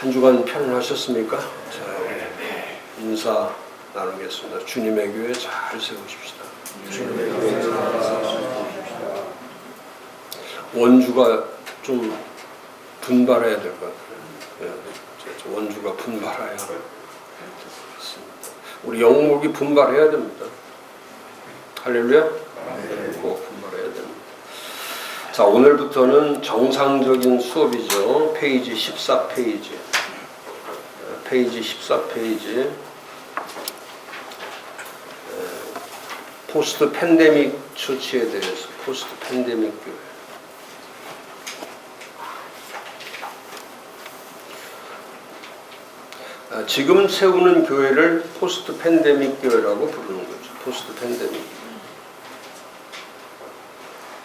한 주간 편안하셨습니까? 자, 인사 나누겠습니다. 주님의 교회 잘 세우십시다. 주님의 교회 잘 세우십시다. 원주가 좀 분발해야 될 것 같아요. 원주가 분발해야 될 것 같습니다. 우리 영목이 분발해야 됩니다. 할렐루야? 꼭 분발해야 됩니다. 자, 오늘부터는 정상적인 수업이죠. 페이지 14페이지. 페이지 14페이지. 포스트 팬데믹 처치에 대해서, 포스트 팬데믹 교회. 지금 세우는 교회를 포스트 팬데믹 교회라고 부르는 거죠. 포스트 팬데믹.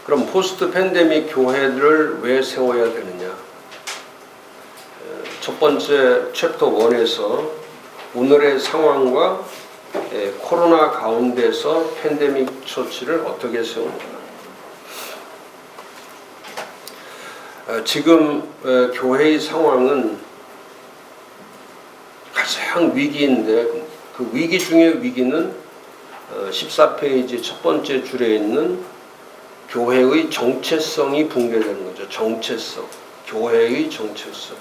그럼 포스트 팬데믹 교회를 왜 세워야 되느냐? 첫 번째 챕터 1에서 오늘의 상황과 코로나 가운데서 팬데믹 처치를 어떻게 세우는가? 지금 교회의 상황은 가장 위기인데 그 위기 중의 위기는 14페이지 첫 번째 줄에 있는 교회의 정체성이 붕괴되는 거죠. 정체성. 교회의 정체성.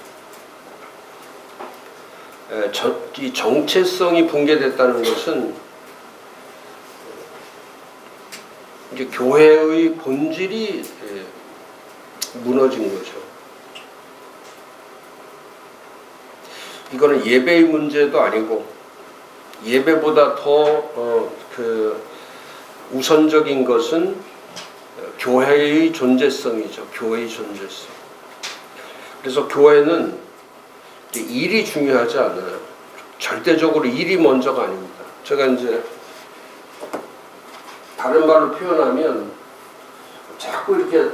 이 정체성이 붕괴됐다는 것은 이제 교회의 본질이 무너진 거죠. 이거는 예배의 문제도 아니고 예배보다 더 우선적인 것은 교회의 존재성이죠. 교회의 존재성. 그래서 교회는 일이 중요하지 않아요. 절대적으로 일이 먼저가 아닙니다. 제가 이제 다른 말로 표현하면 자꾸 이렇게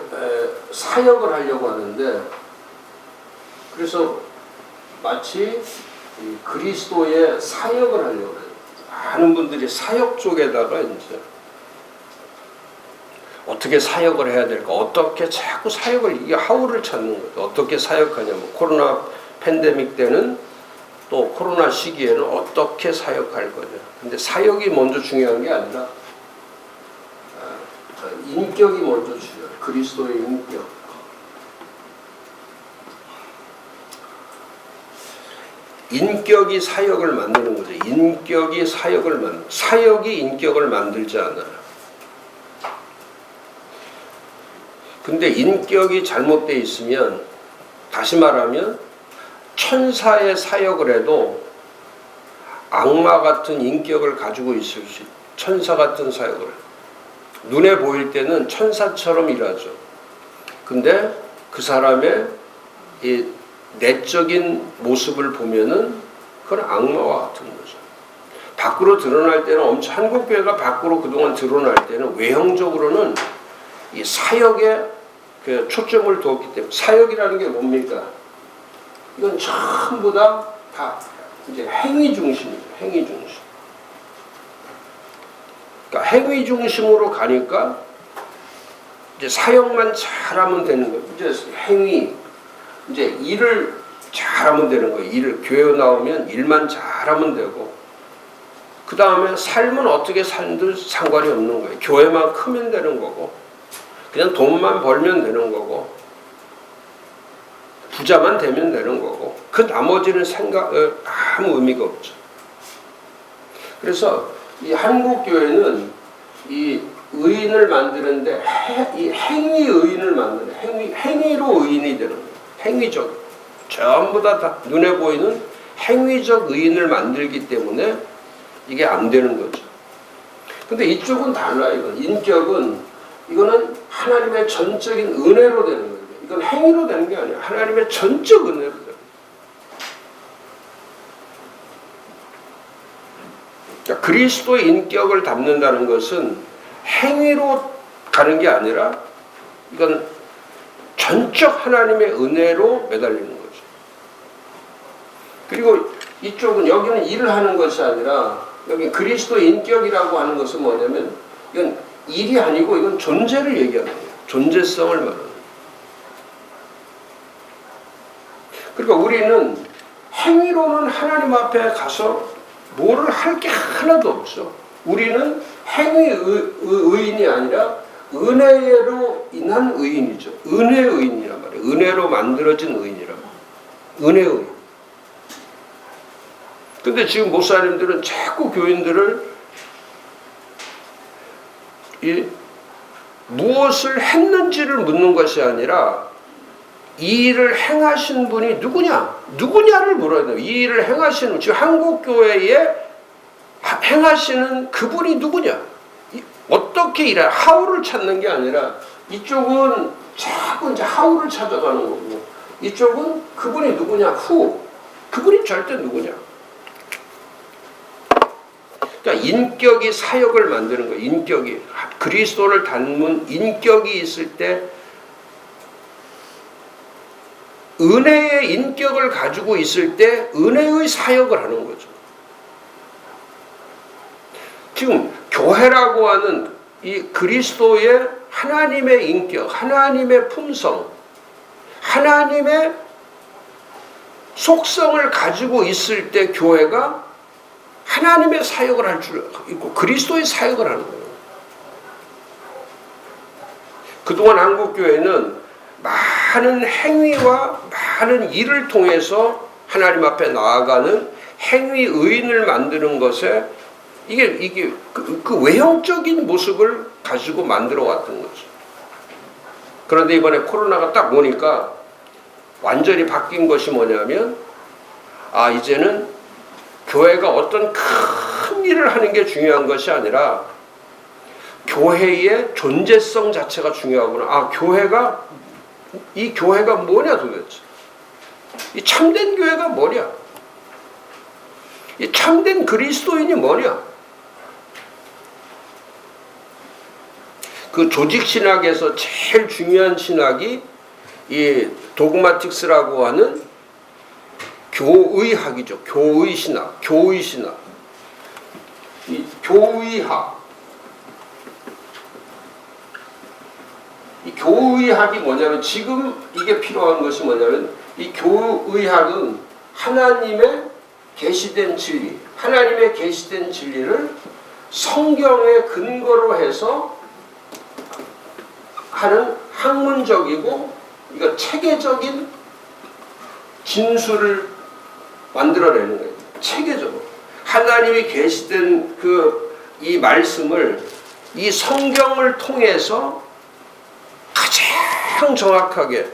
사역을 하려고 하는데 그래서 마치 그리스도의 사역을 하려고 해요. 많은 분들이 사역 쪽에다가 이제 어떻게 사역을 해야 될까? 어떻게 자꾸 사역을 이게 하우를 찾는 거죠. 어떻게 사역하냐면 코로나 팬데믹 때는 또 코로나 시기에는 어떻게 사역할 거냐. 근데 사역이 먼저 중요한 게 아니라 인격이 먼저 중요해요. 그리스도의 인격. 인격이 사역을 만드는 거죠. 인격이 사역이 인격을 만들지 않아요. 근데 인격이 잘못되어 있으면 다시 말하면 천사의 사역을 해도 악마 같은 인격을 가지고 있을 수 있어요. 천사 같은 사역을 해요. 눈에 보일 때는 천사처럼 일하죠. 근데 그 사람의 이 내적인 모습을 보면은 그건 악마와 같은 거죠. 밖으로 드러날 때는 엄청 한국교회가 밖으로 그동안 드러날 때는 외형적으로는 이 사역에 초점을 두었기 때문에 사역이라는 게 뭡니까? 이건 전부 다 이제 행위 중심이에요. 행위 중심. 그러니까 행위 중심으로 가니까 이제 사역만 잘하면 되는 거예요. 이제 행위, 이제 일을 잘하면 되는 거예요. 일을 교회 나오면 일만 잘하면 되고 그 다음에 삶은 어떻게 살든 상관이 없는 거예요. 교회만 크면 되는 거고. 그냥 돈만 벌면 되는 거고 부자만 되면 되는 거고 그 나머지는 아무 의미가 없죠. 그래서 이 한국 교회는 이 의인을 만드는데 이 행위 의인을 만드는 행위로 의인이 되는 거예요. 행위적 전부 다 눈에 보이는 행위적 의인을 만들기 때문에 이게 안 되는 거죠. 근데 이쪽은 달라요. 인격은 이거는 하나님의 전적인 은혜로 되는 거예요. 이건 행위로 되는 게 아니에요. 하나님의 전적 은혜로 되는 거예요. 그러니까 그리스도의 인격을 담는다는 것은 행위로 가는 게 아니라 이건 전적 하나님의 은혜로 매달리는 거죠. 그리고 이쪽은 여기는 일을 하는 것이 아니라 여기 그리스도의 인격이라고 하는 것은 뭐냐면 이건 일이 아니고 이건 존재를 얘기하는 거예요. 존재성을 말하는 거예요. 그러니까 우리는 행위로는 하나님 앞에 가서 뭐를 할 게 하나도 없죠. 우리는 행위 의인이 아니라 은혜로 인한 의인이죠. 은혜 의인이란 말이에요. 은혜로 만들어진 의인이란 말이에요. 은혜 의인. 근데 지금 목사님들은 자꾸 교인들을 무엇을 했는지를 묻는 것이 아니라 이 일을 행하신 분이 누구냐를 물어야 돼요. 이 일을 행하시는, 지금 한국교회에 행하시는 그분이 누구냐, 어떻게 일해, 하우를 찾는 게 아니라 이쪽은 자꾸 이제 하우를 찾아가는 거고, 이쪽은 그분이 누구냐, 그분이 절대 누구냐. 그러니까 인격이 사역을 만드는 거예요. 인격이 그리스도를 닮은 인격이 있을 때 은혜의 인격을 가지고 있을 때 은혜의 사역을 하는 거죠. 지금 교회라고 하는 이 그리스도의 하나님의 인격, 하나님의 품성, 하나님의 속성을 가지고 있을 때 교회가 하나님의 사역을 할 줄 있고 그리스도의 사역을 하는 거예요. 그동안 한국교회는 많은 행위와 많은 일을 통해서 하나님 앞에 나아가는 행위 의인을 만드는 것에 이게 그 외형적인 모습을 가지고 만들어 왔던 거죠. 그런데 이번에 코로나가 딱 오니까 완전히 바뀐 것이 뭐냐면, 이제는 교회가 어떤 큰 일을 하는 게 중요한 것이 아니라 교회의 존재성 자체가 중요하구나. 이 교회가 뭐냐 도대체. 이 참된 교회가 뭐냐. 이 참된 그리스도인이 뭐냐. 그 조직신학에서 제일 중요한 신학이 이 도그마틱스라고 하는 교의학이죠. 교의신학. 이 교의학. 이 교의학이 뭐냐면, 지금 이게 필요한 것이 뭐냐면, 이 교의학은 하나님의 계시된 진리, 하나님의 계시된 진리를 성경에 근거로 해서 하는 학문적이고 이거 체계적인 진술을 만들어내는 거예요. 체계적으로 하나님이 계시된 이 말씀을 이 성경을 통해서 가장 정확하게,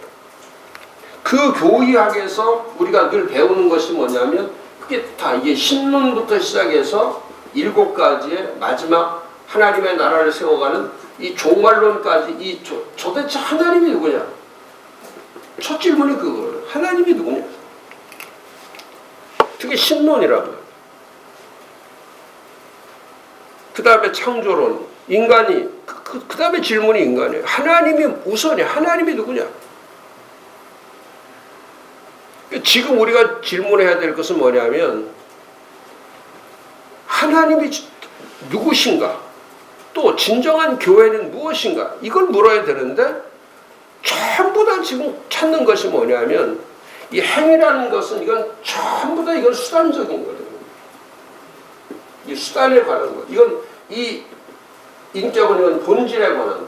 그 교의학에서 우리가 늘 배우는 것이 뭐냐면, 그게 다 이게 신론부터 시작해서 7가지의 마지막 하나님의 나라를 세워가는 이 종말론까지, 도대체 하나님이 누구냐? 첫 질문이 그거예요. 하나님이 누구냐? 그게 신론이라고요. 그 다음에 창조론, 인간이, 그 다음에 질문이 인간이에요. 하나님이 우선이야. 하나님이 누구냐? 지금 우리가 질문해야 될 것은 뭐냐면, 하나님이 누구신가? 또 진정한 교회는 무엇인가? 이걸 물어야 되는데, 전부 다 지금 찾는 것이 뭐냐면, 이 행위라는 것은 이건 전부 다 이건 수단적인 거거든요. 이 수단에 관한 것. 이건 이 인격은 이건 본질에 관한 것.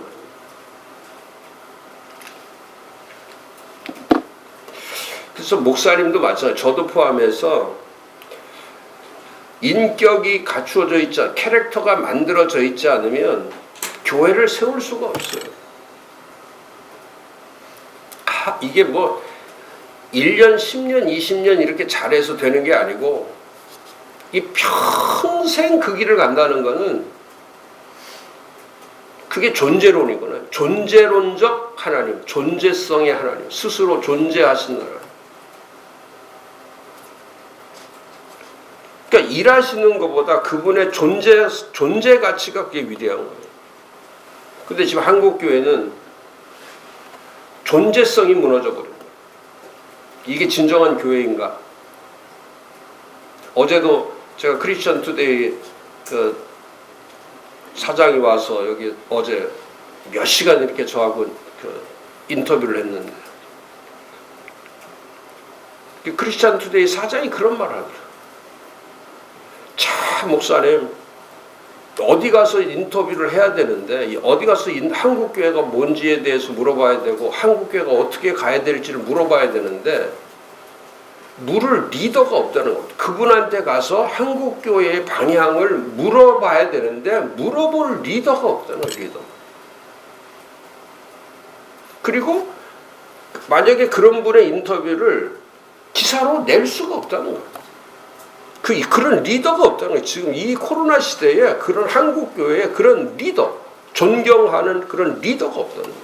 그래서 목사님도 마찬가지, 저도 포함해서 인격이 갖추어져 있지, 캐릭터가 만들어져 있지 않으면 교회를 세울 수가 없어요. 이게 뭐 1년, 10년, 20년 이렇게 잘해서 되는 게 아니고, 이 평생 그 길을 간다는 거는 그게 존재론이구나. 존재론적 하나님, 존재성의 하나님, 스스로 존재하신 하나님. 그러니까 일하시는 것보다 그분의 존재 가치가 그게 위대한 거예요. 근데 지금 한국 교회는 존재성이 무너져 버려요. 이게 진정한 교회인가? 어제도 제가 크리스천 투데이 그 사장이 와서 여기 어제 몇 시간 이렇게 저하고 그 인터뷰를 했는데, 크리스찬 투데이 사장이 그런 말을 하더라고요. 참 목사님, 어디 가서 인터뷰를 해야 되는데 어디 가서 한국교회가 뭔지에 대해서 물어봐야 되고 한국교회가 어떻게 가야 될지를 물어봐야 되는데 물을 리더가 없다는 겁니다. 그분한테 가서 한국교회의 방향을 물어봐야 되는데 물어볼 리더가 없다는 거예요. 리더. 그리고 만약에 그런 분의 인터뷰를 기사로 낼 수가 없다는 거예요. 그런 리더가 없다는 거예요. 지금 이 코로나 시대에 그런 한국교회에 그런 리더, 존경하는 그런 리더가 없다는 거예요.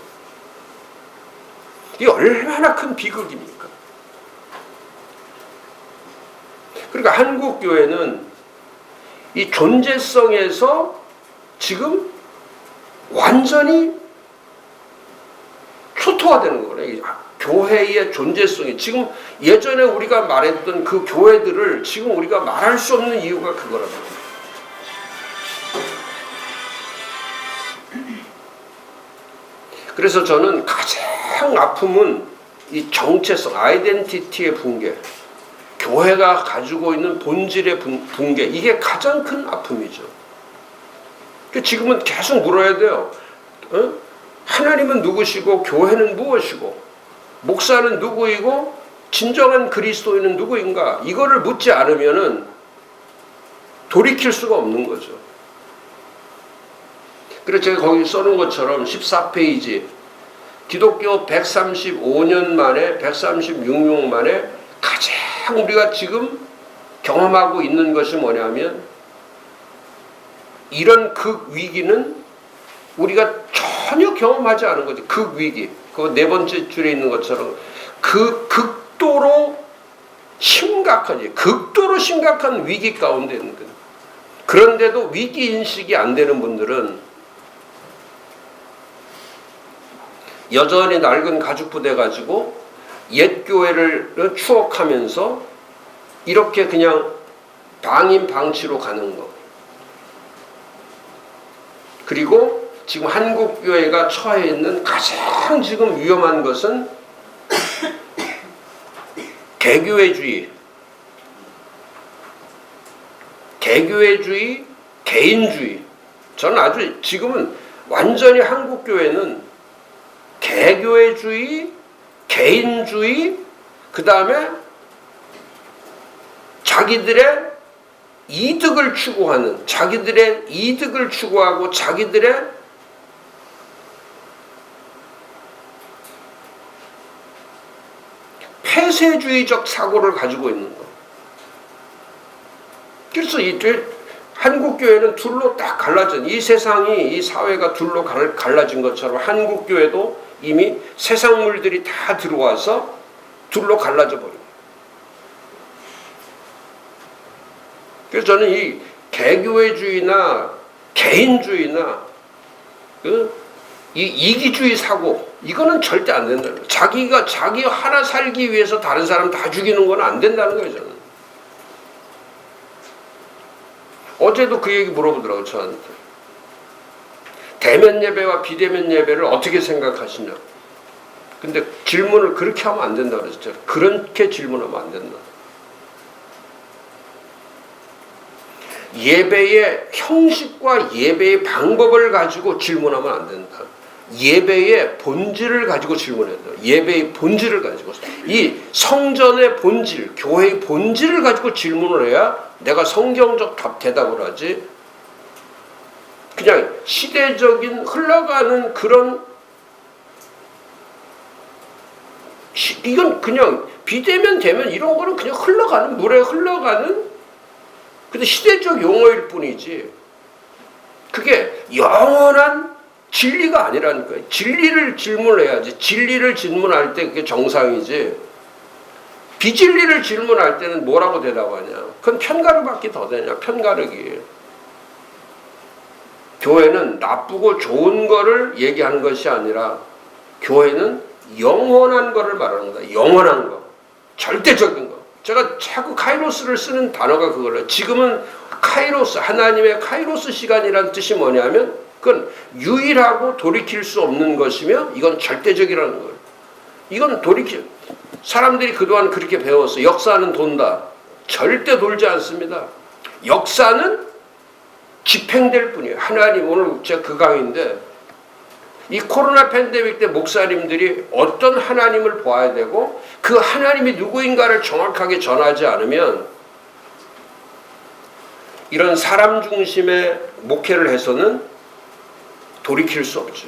이게 얼마나 큰 비극입니까? 그러니까 한국교회는 이 존재성에서 지금 완전히 초토화되는 거예요. 교회의 존재성이 지금 예전에 우리가 말했던 그 교회들을 지금 우리가 말할 수 없는 이유가 그거라고. 그래서 저는 가장 아픔은 이 정체성, 아이덴티티의 붕괴, 교회가 가지고 있는 본질의 붕괴, 이게 가장 큰 아픔이죠. 지금은 계속 물어야 돼요. 하나님은 누구시고 교회는 무엇이고 목사는 누구이고 진정한 그리스도인은 누구인가? 이거를 묻지 않으면은 돌이킬 수가 없는 거죠. 그래서 제가 거기 써놓은 것처럼 14페이지 기독교 135년 만에 136년 만에 가장 우리가 지금 경험하고 있는 것이 뭐냐면 이런 극 위기는 우리가 전혀 경험하지 않은 거죠. 극 위기. 그 네 번째 줄에 있는 것처럼 극도로 심각한 위기 가운데 있는 거예요. 그런데도 위기 인식이 안 되는 분들은 여전히 낡은 가죽 부대 가지고 옛 교회를 추억하면서 이렇게 그냥 방임방치로 가는 거. 그리고 지금 한국교회가 처해 있는 가장 지금 위험한 것은 개교회주의, 개인주의. 저는 아주 지금은 완전히 한국교회는 개교회주의, 개인주의, 그 다음에 자기들의 이득을 추구하고 자기들의 폐쇄주의적 사고를 가지고 있는 거. 그래서 한국교회는 둘로 딱 갈라진, 이 세상이, 이 사회가 둘로 갈라진 것처럼 한국교회도 이미 세상물들이 다 들어와서 둘로 갈라져 버립니다. 그래서 저는 이 개교회주의나 개인주의나 이 이기주의 사고, 이거는 절대 안 된다는 거예요. 자기 하나 살기 위해서 다른 사람 다 죽이는 건 안 된다는 거예요, 저는. 어제도 그 얘기 물어보더라고요, 저한테. 대면 예배와 비대면 예배를 어떻게 생각하시냐. 근데 질문을 그렇게 하면 안 된다고 그랬죠. 그렇게 질문하면 안 된다. 예배의 형식과 예배의 방법을 가지고 질문하면 안 된다. 예배의 본질을 가지고 질문해야 돼요. 예배의 본질을 가지고. 이 성전의 본질, 교회의 본질을 가지고 질문을 해야 내가 성경적 대답을 하지. 그냥 시대적인 흘러가는 그런, 이건 그냥 비대면 되면 이런 거는 그냥 흘러가는, 물에 흘러가는 근데 시대적 용어일 뿐이지 그게 영원한 진리가 아니라니까요. 진리를 질문해야지. 진리를 질문할 때 그게 정상이지. 비진리를 질문할 때는 뭐라고 대답하냐. 그건 편가르기밖에 더 되냐. 편가르기. 교회는 나쁘고 좋은 거를 얘기하는 것이 아니라 교회는 영원한 거를 말하는 거다. 영원한 거. 절대적인 거. 제가 자꾸 카이로스를 쓰는 단어가 그거예요. 지금은 카이로스, 하나님의 카이로스 시간이라는 뜻이 뭐냐면 그건 유일하고 돌이킬 수 없는 것이며 이건 절대적이라는 거예요. 이건 사람들이 그동안 그렇게 배웠어. 역사는 돈다. 절대 돌지 않습니다. 역사는 집행될 뿐이에요. 하나님, 오늘 제가 그 강의인데, 이 코로나 팬데믹 때 목사님들이 어떤 하나님을 봐야 되고 그 하나님이 누구인가를 정확하게 전하지 않으면 이런 사람 중심의 목회를 해서는 돌이킬 수 없죠.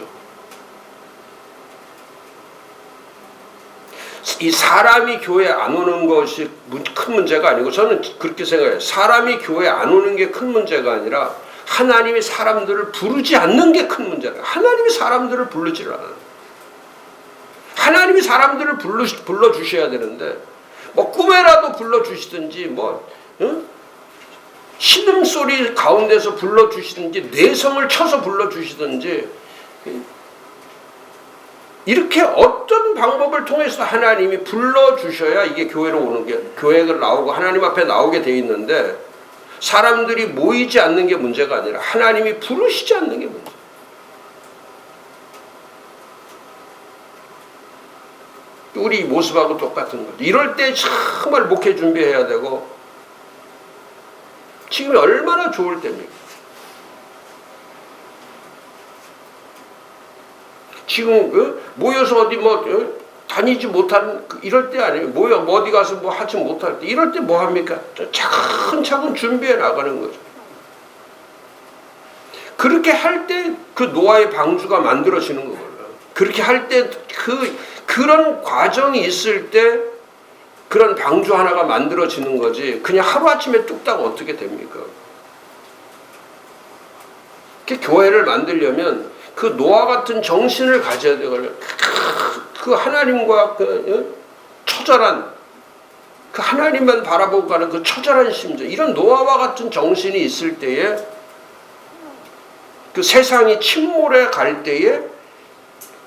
이 사람이 교회 안 오는 것이 큰 문제가 아니고, 저는 그렇게 생각해요. 사람이 교회 안 오는 게 큰 문제가 아니라 하나님이 사람들을 부르지 않는 게 큰 문제다. 하나님이 사람들을 부르지를 않아요. 하나님이 사람들을 불러주셔야 되는데, 뭐 꿈에라도 불러주시든지, 신음소리 가운데서 불러주시든지, 내성을 쳐서 불러주시든지, 이렇게 어떤 방법을 통해서 하나님이 불러주셔야 이게 교회로 오는 게, 교회가 나오고 하나님 앞에 나오게 돼 있는데, 사람들이 모이지 않는 게 문제가 아니라 하나님이 부르시지 않는 게 문제. 우리 모습하고 똑같은 거죠. 이럴 때 정말 목회 준비해야 되고, 지금 얼마나 좋을 때입니까? 지금 모여서 어디 다니지 못하는 이럴 때 아니에요. 모여 어디 가서 뭐 하지 못할 때, 이럴 때 뭐 합니까? 차근차근 준비해 나가는 거죠. 그렇게 할 때 그 노아의 방주가 만들어지는 거예요. 그렇게 할 때 그런 과정이 있을 때 그런 방주 하나가 만들어지는 거지, 그냥 하루아침에 뚝딱 어떻게 됩니까? 교회를 만들려면 그 노아 같은 정신을 가져야 되거든요. 그 하나님과 처절한, 그 하나님만 바라보고 가는 그 처절한 심정, 이런 노아와 같은 정신이 있을 때에, 그 세상이 침몰해 갈 때에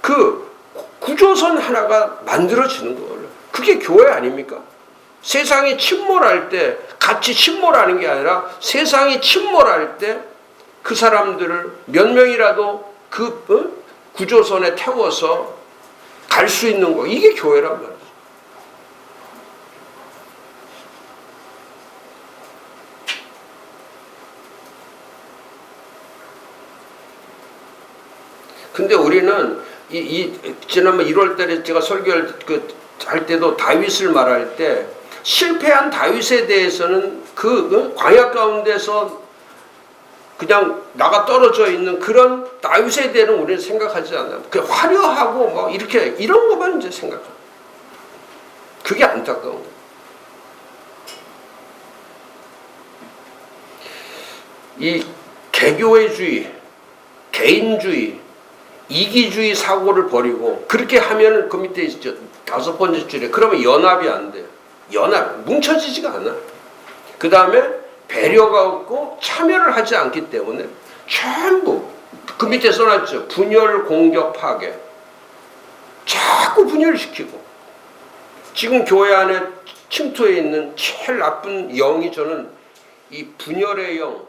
그 구조선 하나가 만들어지는 거예요. 그게 교회 아닙니까? 세상이 침몰할 때 같이 침몰하는 게 아니라, 세상이 침몰할 때 그 사람들을 몇 명이라도 그 구조선에 태워서 갈 수 있는 거, 이게 교회란 말이죠. 근데 우리는 지난번 1월 달에 제가 설교할 할 때도 다윗을 말할 때, 실패한 다윗에 대해서는 그 광야 가운데서 그냥 나가 떨어져 있는 그런 다윗에 대해서는 우리는 생각하지 않아요. 그 화려하고 이렇게 이런 것만 이제 생각해요. 그게 안타까운 거예요. 이 개교회주의, 개인주의, 이기주의 사고를 버리고, 그렇게 하면 그 밑에 있죠. 5번째 줄에, 그러면 연합이 안 돼요. 연합, 뭉쳐지지가 않아. 그 다음에 배려가 없고 참여를 하지 않기 때문에 전부 그 밑에 써놨죠. 분열, 공격, 파괴. 자꾸 분열시키고, 지금 교회 안에 침투해 있는 제일 나쁜 영이, 저는 이 분열의 영,